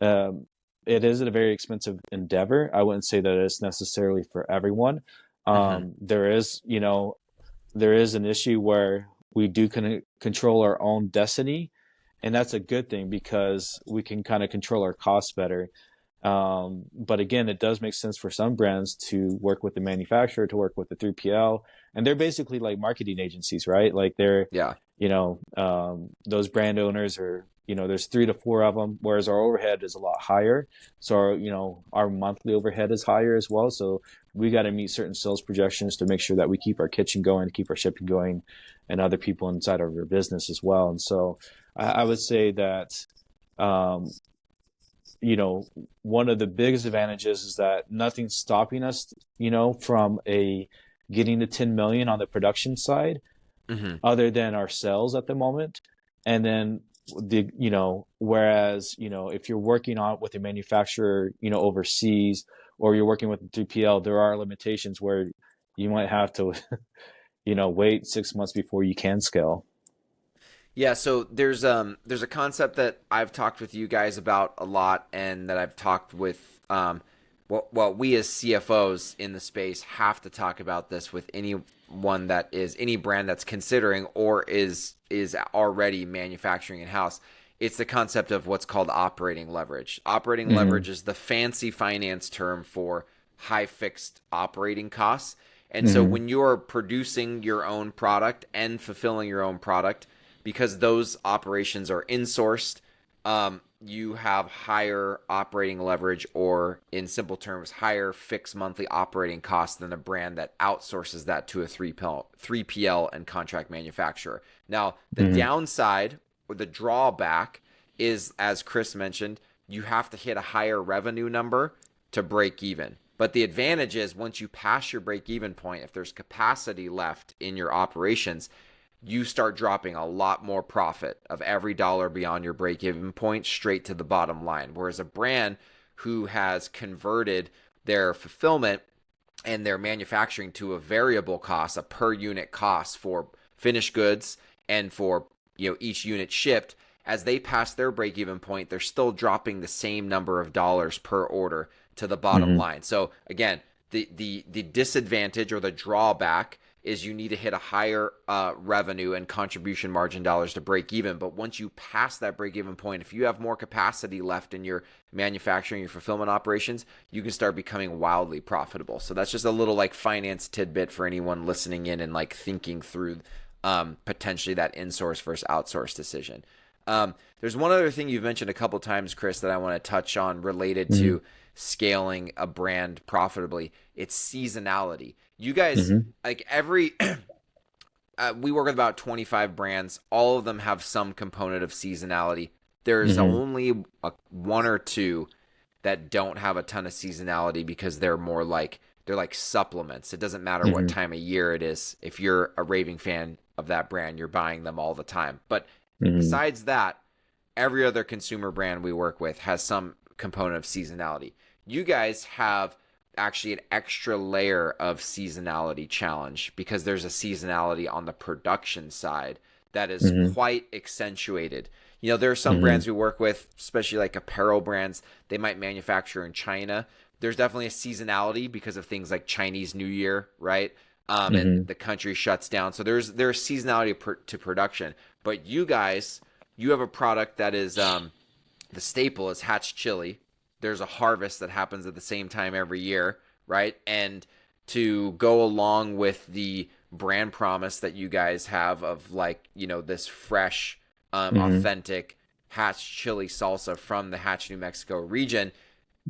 um, it is a very expensive endeavor. I wouldn't say that it's necessarily for everyone. Mm-hmm. There is an issue where we do control our own destiny, and that's a good thing because we can kind of control our costs better. But again, it does make sense for some brands to work with the manufacturer, to work with the 3PL, and they're basically like marketing agencies, right? Like they're, Yeah. those brand owners are, there's 3 to 4 of them, whereas our overhead is a lot higher. So our monthly overhead is higher as well. So we got to meet certain sales projections to make sure that we keep our kitchen going, keep our shipping going, and other people inside of our business as well. And so I would say that, um, one of the biggest advantages is that nothing's stopping us, from getting to 10 million on the production side, Mm-hmm. other than our sales at the moment. And then whereas, if you're working on with a manufacturer, overseas, or you're working with a 3PL, there are limitations where you might have to, wait 6 months before you can scale. Yeah, so there's a concept that I've talked with you guys about a lot, and that I've talked with well, we as CFOs in the space have to talk about this with anyone that is any brand that's considering or is already manufacturing in house. It's the concept of what's called operating leverage. Operating Mm-hmm. leverage is the fancy finance term for high fixed operating costs. And so Mm-hmm. when you're producing your own product and fulfilling your own product, because those operations are insourced, you have higher operating leverage, or in simple terms, higher fixed monthly operating costs than a brand that outsources that to a 3PL and contract manufacturer. Now, the Mm-hmm. downside or the drawback is, as Chris mentioned, you have to hit a higher revenue number to break even. But the advantage is once you pass your break even point, if there's capacity left in your operations, you start dropping a lot more profit of every dollar beyond your break even point straight to the bottom line. Whereas a brand who has converted their fulfillment and their manufacturing to a variable cost, a per unit cost for finished goods and for each unit shipped, as they pass their break even point, they're still dropping the same number of dollars per order to the bottom Mm-hmm. line. So again, the disadvantage or the drawback is you need to hit a higher revenue and contribution margin dollars to break even. But once you pass that break even point, if you have more capacity left in your manufacturing, your fulfillment operations, you can start becoming wildly profitable. So that's just a little like finance tidbit for anyone listening in and like thinking through potentially that insource versus outsource decision. There's one other thing you've mentioned a couple times, Chris, that I want to touch on related Mm-hmm. to scaling a brand profitably. It's seasonality. You guys, Mm-hmm. like we work with about 25 brands. All of them have some component of seasonality. There's Mm-hmm. only one or two that don't have a ton of seasonality because they're like supplements. It doesn't matter what Mm-hmm. time of year it is. If you're a raving fan of that brand, you're buying them all the time. But Mm-hmm. besides that, every other consumer brand we work with has some component of seasonality. You guys have actually an extra layer of seasonality challenge because there's a seasonality on the production side that is Mm-hmm. quite accentuated. There are some Mm-hmm. brands we work with, especially like apparel brands, they might manufacture in China. there's definitely a seasonality because of things like Chinese New Year, right? And Hmm. the country shuts down. So there's seasonality to production. But you guys, you have a product that is the staple is hatch chili. There's a harvest that happens at the same time every year, right? And to go along with the brand promise that you guys have of like, this fresh, Hmm. authentic hatch chili salsa from the Hatch, New Mexico region,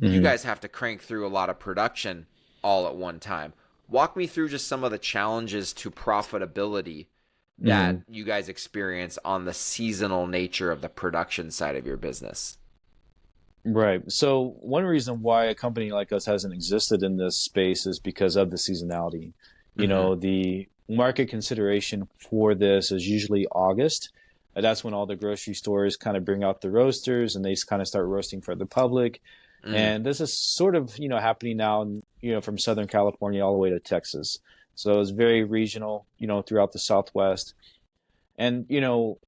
you Hmm. guys have to crank through a lot of production all at one time. Walk me through just some of the challenges to profitability that Hmm. you guys experience on the seasonal nature of the production side of your business. Right. So one reason why a company like us hasn't existed in this space is because of the seasonality. Mm-hmm. The market consideration for this is usually August. That's when all the grocery stores kind of bring out the roasters and they kind of start roasting for the public. Mm. And this is sort of, happening now, from Southern California all the way to Texas. So it's very regional, throughout the Southwest. And,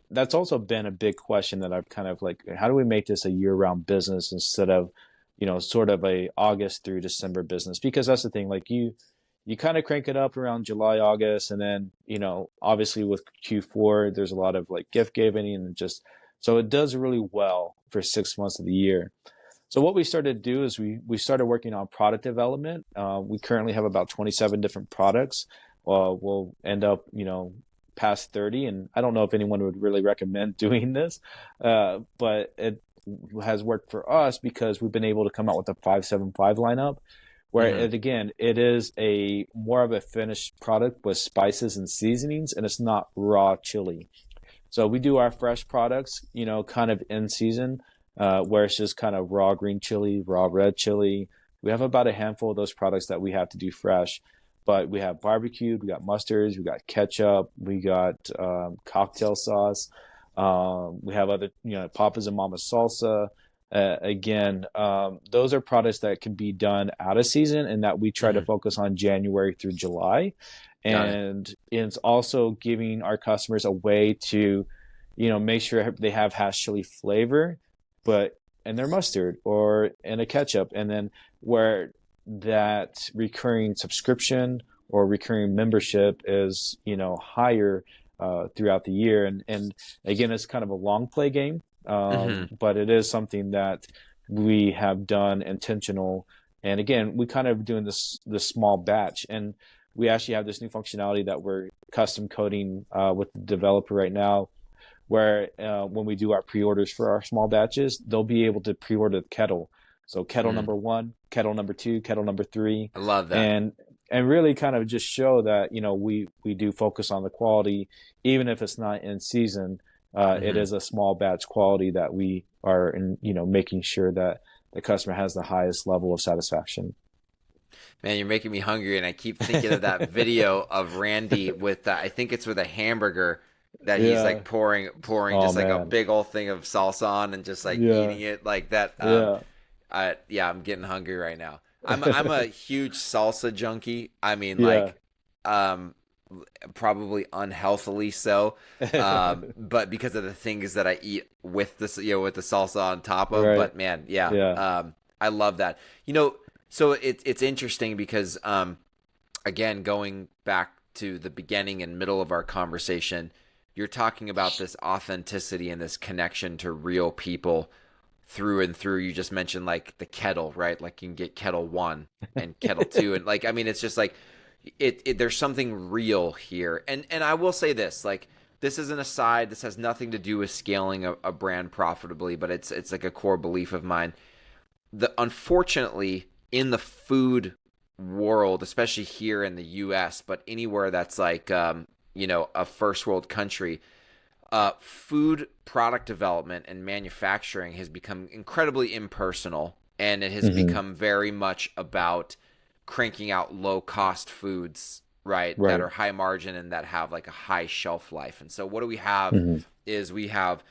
that's also been a big question that I've kind of like, how do we make this a year-round business instead of, sort of a August through December business? Because that's the thing, like you kind of crank it up around July, August, and then, obviously with Q4, there's a lot of like gift giving and just, so it does really well for 6 months of the year. So what we started to do is we started working on product development. We currently have about 27 different products. We'll end up, past 30, and I don't know if anyone would really recommend doing this, but it has worked for us because we've been able to come out with a 575 lineup, where Mm-hmm. it is a more of a finished product with spices and seasonings, and it's not raw chili. So we do our fresh products, kind of in season, where it's just kind of raw green chili, raw red chili. We have about a handful of those products that we have to do fresh, but we have barbecued, we got mustards, we got ketchup, we got cocktail sauce. We have other, Papa's and Mama's salsa. Again, those are products that can be done out of season and that we try to Mm-hmm. focus on January through July. Got it. And it's also giving our customers a way to, make sure they have hash chili flavor, but in their mustard or in a ketchup. And then where that recurring subscription or recurring membership is, higher throughout the year. And again, it's kind of a long play game, Mm-hmm. but it is something that we have done intentional. And again, we kind of doing this small batch, and we actually have this new functionality that we're custom coding with the developer right now, where when we do our pre-orders for our small batches, they'll be able to pre-order the kettle. So kettle Mm. number one, kettle number two, kettle number three, I love that. and really kind of just show that we do focus on the quality, even if it's not in season. It Mm-hmm. is a small batch quality that we are in, making sure that the customer has the highest level of satisfaction. Man, you're making me hungry, and I keep thinking of that video of Randy with I think it's with a hamburger that he's Yeah. like pouring Oh just like a man. big old thing of salsa on and just like Yeah. eating it like that. Yeah. Yeah, I'm getting hungry right now. I'm a huge salsa junkie. I mean, Yeah. like, um, probably unhealthily so, but because of the things that I eat with this, with the salsa on top of. Right. But man, yeah, Yeah. I love that. So it's interesting because, again, going back to the beginning and middle of our conversation, you're talking about this authenticity and this connection to real people through and through. You just mentioned like the kettle, right? Like you can get kettle one and kettle two, and like I mean, it's just like there's something real here. And I will say this, like this is an aside. This has nothing to do with scaling a brand profitably, but it's like a core belief of mine. Unfortunately in the food world, especially here in the U.S., but anywhere that's like a first world country, food product development and manufacturing has become incredibly impersonal, and it has Hmm. become very much about cranking out low cost foods, right, that Right. are high margin and that have like a high shelf life. And so what do we have Hmm. is we have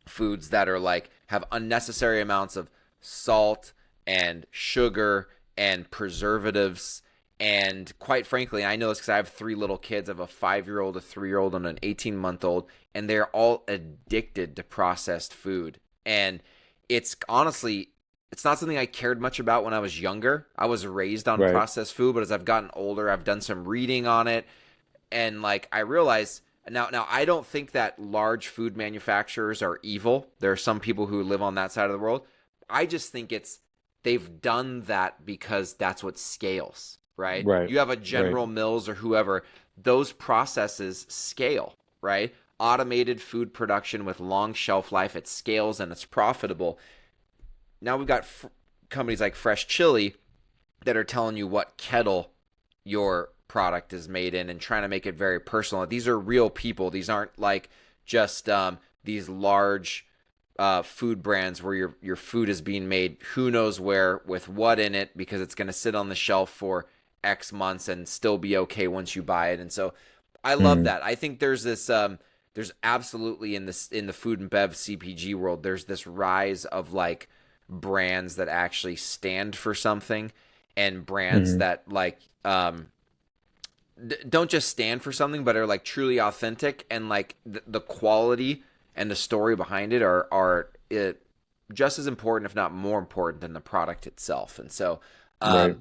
foods that are like have unnecessary amounts of salt and sugar and preservatives. And quite frankly, I know this because I have three little kids. I have a 5-year-old, a 3-year-old, and an 18-month-old, and they're all addicted to processed food. And it's honestly it's not something I cared much about when I was younger. I was raised on Right. processed food, but as I've gotten older, I've done some reading on it, and like I realize now I don't think that large food manufacturers are evil. There are some people who live on that side of the world. I just think it's they've done that because that's what scales, right? Right. You have a Right. General Mills or whoever, those processes scale, right? Automated food production with long shelf life, it scales and it's profitable. Now we've got companies like Fresh Chile that are telling you what kettle your product is made in and trying to make it very personal. These are real people. These aren't like just these large food brands where your food is being made who knows where with what in it, because it's going to sit on the shelf for X months and still be okay once you buy it. And so I love Mm. that. I think there's this there's absolutely in the food and bev CPG world, there's this rise of like brands that actually stand for something, and brands Mm. that like don't just stand for something but are like truly authentic, and like the quality and the story behind it are it just as important, if not more important, than the product itself. And so Right.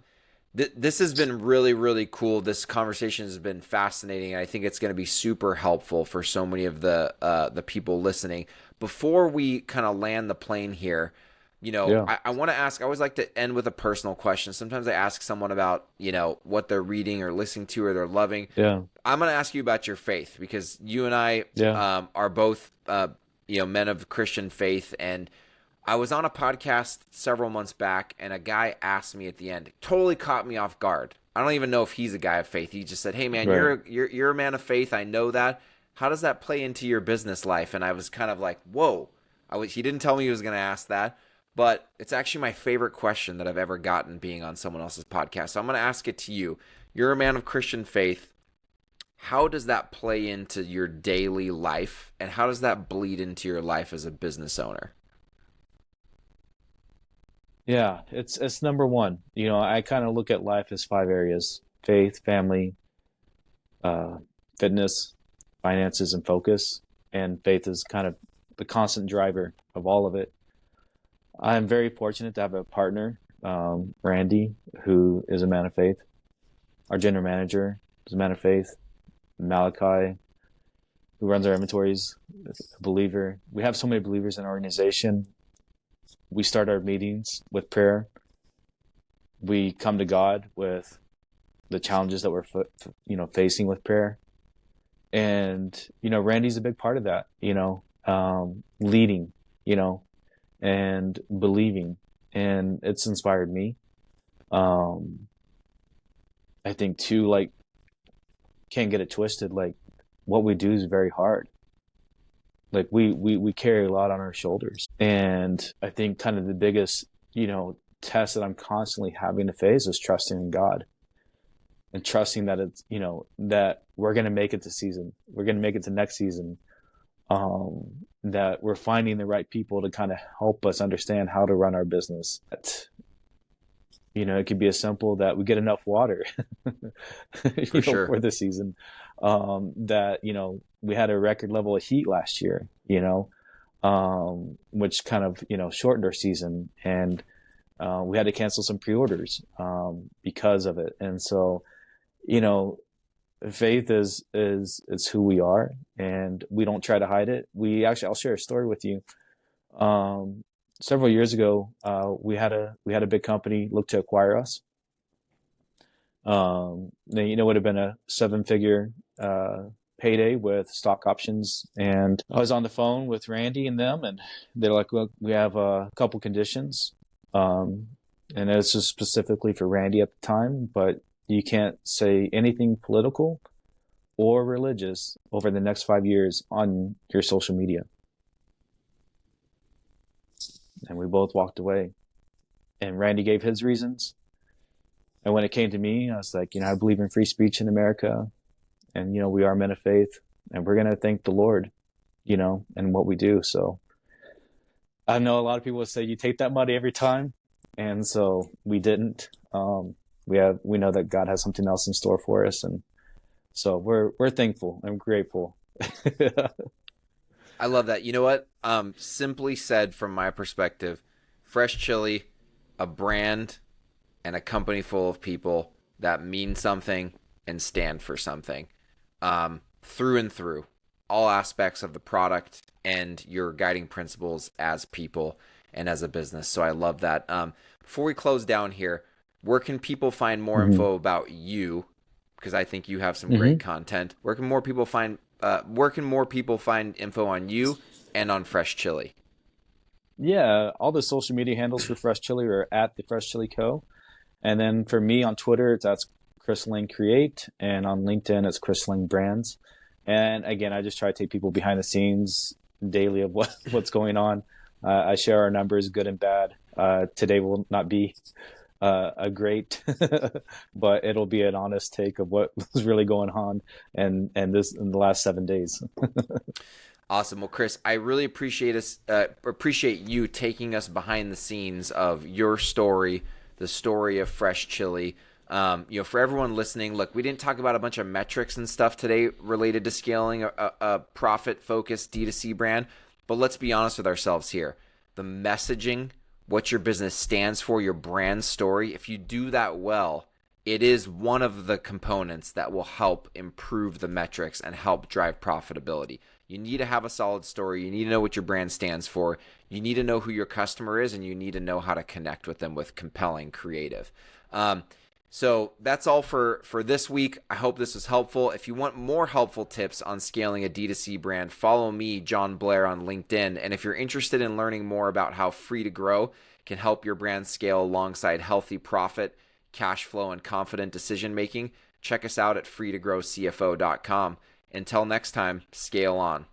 this has been really, really cool. This conversation has been fascinating, and I think it's going to be super helpful for so many of the people listening. Before we kind of land the plane here, Yeah. I want to ask. I always like to end with a personal question. Sometimes I ask someone about what they're reading or listening to or they're loving. Yeah. I'm going to ask you about your faith, because you and I Yeah. are both men of Christian faith. And I was on a podcast several months back, and a guy asked me at the end, totally caught me off guard. I don't even know if he's a guy of faith. He just said, "Hey man, Right. you're a man of faith. I know that. How does that play into your business life?" And I was kind of like, "Whoa." He didn't tell me he was going to ask that, but it's actually my favorite question that I've ever gotten being on someone else's podcast. So I'm going to ask it to you. You're a man of Christian faith. How does that play into your daily life, and how does that bleed into your life as a business owner? Yeah. It's number one. I kind of look at life as five areas: faith, family, uh, fitness, finances, and focus. And faith is kind of the constant driver of all of it. I'm very fortunate to have a partner, Randy, who is a man of faith. Our general manager is a man of faith. Malachi, who runs our inventories, a believer. We have so many believers in our organization. We start our meetings with prayer. We come to God with the challenges that we're facing with prayer. And Randy's a big part of that. Leading, and believing, and it's inspired me. Um, I think too, like, can't get it twisted. Like, what we do is very hard. Like, we carry a lot on our shoulders, and I think kind of the biggest test that I'm constantly having to face is trusting in God, and trusting that it's that we're gonna make it to season, we're gonna make it to next season, that we're finding the right people to kind of help us understand how to run our business. It could be as simple that we get enough water, For sure. for the season. That we had a record level of heat last year, which kind of shortened our season, and we had to cancel some pre-orders because of it. And so, you know, faith is who we are, and we don't try to hide it. I'll share a story with you. Several years ago, we had a big company look to acquire us. It would have been a seven-figure payday with stock options, and I was on the phone with Randy and them, and they're like, "Look, we have a couple conditions." And this is specifically for Randy at the time, but you can't say anything political or religious over the next 5 years on your social media. And we both walked away. And Randy gave his reasons. And when it came to me, I was like, I believe in free speech in America. And, we are men of faith. And we're going to thank the Lord, and what we do. So I know a lot of people would say you take that money every time. And so we didn't. We know that God has something else in store for us. And so we're thankful and grateful. I love that. You know what? Simply said, from my perspective, Fresh Chile, a brand and a company full of people that mean something and stand for something, through and through, all aspects of the product and your guiding principles as people and as a business. So I love that. Before we close down here, where can people find more Mm-hmm. info about you? Because I think you have some Mm-hmm. great content. Where can more people find? Where can more people find info on you and on Fresh Chile? Yeah, all the social media handles for Fresh Chili are at the Fresh Chili Co. And then for me on Twitter, that's Chris Lang Create, and on LinkedIn, it's Chris Lang Brands. And again, I just try to take people behind the scenes daily of what's going on. I share our numbers, good and bad. Today will not be a great, but it'll be an honest take of what was really going on and this in the last 7 days. Awesome. Well, Chris, I really appreciate you taking us behind the scenes of your story, the story of Fresh Chili. For everyone listening, look, we didn't talk about a bunch of metrics and stuff today related to scaling a profit-focused D2C brand, but let's be honest with ourselves here. The messaging, what your business stands for, your brand story, if you do that well, it is one of the components that will help improve the metrics and help drive profitability. You need to have a solid story. You need to know what your brand stands for. You need to know who your customer is, and you need to know how to connect with them with compelling creative. So that's all for this week. I hope this was helpful. If you want more helpful tips on scaling a D2C brand, follow me, Jon Blair, on LinkedIn. And if you're interested in learning more about how Free to Grow can help your brand scale alongside healthy profit, cash flow, and confident decision making, check us out at freetogrowcfo.com. Until next time, scale on.